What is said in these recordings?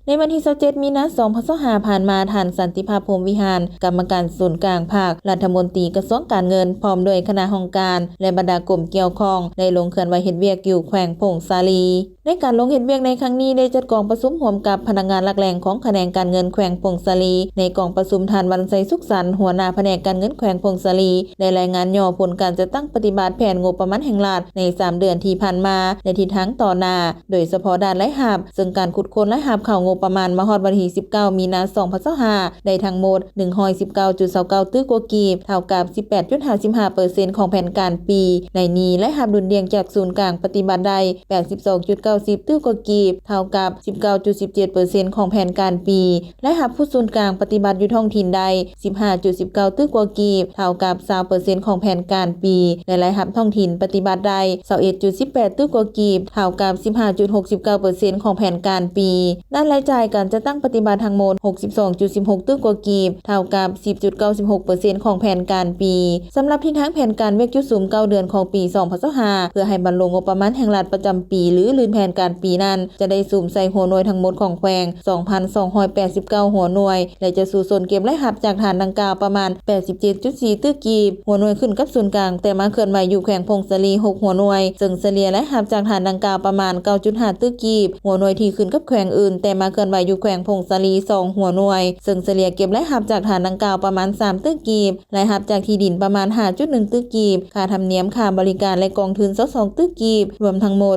ในวันที่27มีนาคม2025ผ่านมาท่านสันติภาพพรหมวิหารกรรมการศูนย์กลางภาครัฐมนตรีกระทรวงการเงินพร้อมด้วยคณะองค์การและบรรดากลุ่มเกี่ยวข้องได้ลงเคลื่อนไหวเฮ็ดเวียกอยู่แขวงพงสาลีในการลงเฮ็ดเวียกในครั้งนี้ได้จัดกองประชุมร่วมกับพนักงานหลักแหล่งของแขนงการเงินแขวงพงสาลีในกองประชุมท่านวรรณชัยสุขสันต์หัวหน้าแผนกการเงินแขวงพงสาลีได้รายงานย่อผลการจัดตั้งปฏิบัติแผนงบประมาณแห่งรัฐใน3เดือนที่ผ่านมาในทิศทางต่อหน้าโดยเฉพาะด้านรายรับซึ่งการขุดค้นรายรับเข้างบประมาณมาฮอดวันที่19มีนาคม2025ได้ทั้งหมด 119.29 ตื้อกว่ากีบเท่ากับ 18.55% ของแผนการปีในนี้รายรับดุลเดียงจากศูนย์กลางปฏิบัติได้ 82.90 ตื้อกว่ากีบเท่ากับ 19.17% ของแผนการปีรายรับผู้ศูนย์กลางปฏิบัติอยู่ท้องถิ่นได้ 15.19 ตื้อกว่ากีบเท่ากับ 20% ของแผนการปีและรายรับท้องถิ่นปฏิบัติได้ 21.18 ตื้อกว่ากีบเท่ากับ 15.69% ของแผนการปีด้านรายจ่ายการจะตั้งปฏิบัติทั้งหมด 62.16 ตื้อกว่ากีบเท่ากับ 10.96% ของแผนการปีสำหรับทิศทางแผนการเวกจุดสูง9เดือนของปี2025เพื่อให้บรรลุงบประมาณแห่งรัฐประจำปีหรือลื่นแผนการปีนั้นจะได้สุ่มใส่หัวหน่วยทั้งหมดของแขวง 2,289 หัวหน่วยและจะสู่ส่วนเก็บรายรับจากฐานดังกล่าวประมาณ 87.4 ตื้อกีบหัวหน่วยขึ้นกับศูนย์กลางแต่มาเคลื่อนไหวอยู่แขวงพงสาลี6หัวหน่วยซึ่งเฉลี่ยรายรับจากฐานดังกล่าวประมาณ 9.5 ตื้อกีบหัวหน่วยที่ขึ้นกับแขวงอื่นแต่มาเคลื่อนไหวอยู่แขวงพงสาลี2หัวหน่วยซึ่งเฉลี่ยเก็บรายรับจากฐานดังกล่าวประมาณ3ตื้อกีบรายรับจากที่ดินประมาณ 5.1 ตื้อกีบค่าธรรมเนียมค่าบริการและกองทุน22ตื้อกีบรวมทั้งหมด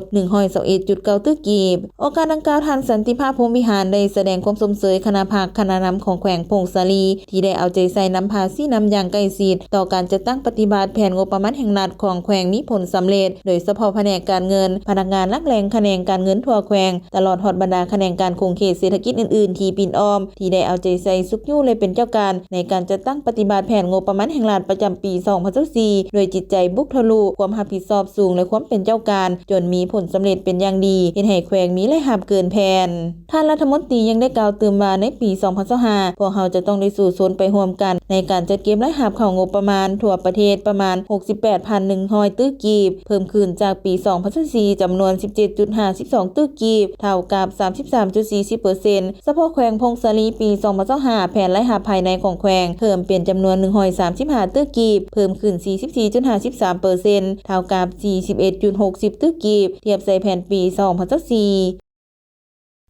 121.9 ตื้อกีบโอกาสดังกล่าวท่านสันติภาพพรหมวิหารได้แสดงความสมเสยคณะภาคคณะนำของแขวงพงสาลีที่ได้เอาใจใส่นำพาซี่นำอย่างใกล้ชิดต่อการจัดตั้งปฏิบัติแผนงบประมาณแห่งรัฐของแขวงมีผลสำเร็จโดยเฉพาะแผนกการเงินพนักงานหลักแหล่งแขนงการเงินทั่วแขวงตลอดฮอดบรรดาแขนงการคงเขตเศรษฐกิจอื่นๆที่ปิ่นอ้อมที่ได้เอาใจใส่สุกยู่เลยเป็นเจ้าการในการจัดตั้งปฏิบัติแผนงบประมาณแห่งรัฐประจำปี2024โดยจิตใจบุกทะลุความรับผิดชอบสูงและความเป็นเจ้าการจนมีผลสำเร็จเป็นอย่างดีเฮ็ดให้แขวงมีรายรับเกินแผนท่านรัฐมนตรียังได้กล่าวเติมว่าในปี2025พวกเราจะต้องได้สู่สนไปร่วมกันในการจัดเก็บรายรับเข้างบประมาณทั่วประเทศประมาณ 68,100 ตื้อกีบเพิ่มขึ้นจากปี2024จำนวน 17.52 ตื้อกีบเท่ากับ 33.40% เฉพาะแขวงพงสาลีปี2025แผนรายรับภายในของแขวงเพิ่มเป็นจำนวน135ตื้อกีบเพิ่มขึ้น 44.53% เท่ากับ 41.60 ตื้อกีบเทียบใส่แผนปี2024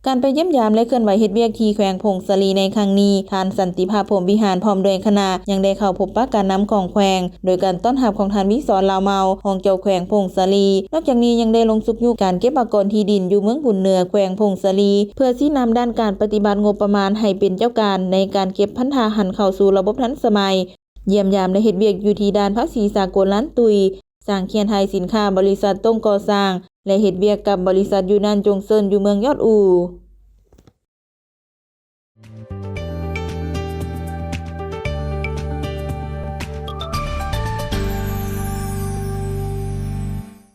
การไปเยี่ยมยามและเคลื่อนไหวเฮ็ดเวียกที่แขวงพงสาลีในครั้งนี้ท่านสันติภาพพรหมวิหารพร้อมด้วยคณะยังได้เข้าพบปะการนำของแขวงโดยการต้อนรับของท่านวิศรลาวเมาห้องเจ้าแขวงพงสาลีนอกจากนี้ยังได้ลงสุกอยู่การเก็บอากรที่ดินอยู่เมืองบุญเหนือแขวงพงสาลีเพื่อชี้นำด้านการปฏิบัติงบประมาณให้เป็นเจ้าการในการเก็บพันธะหันเข้าสู่ระบบทันสมัยเยี่ยมยามและเฮ็ดเวียกอยู่ที่ด้านภาษีสากลล้านตุยสร้างเคียนไทยสินค้าบริษัทต้งก่อสร้างและเฮ็ดเวียกกับบริษัทยูนานจงเซินอยู่เมืองยอดอู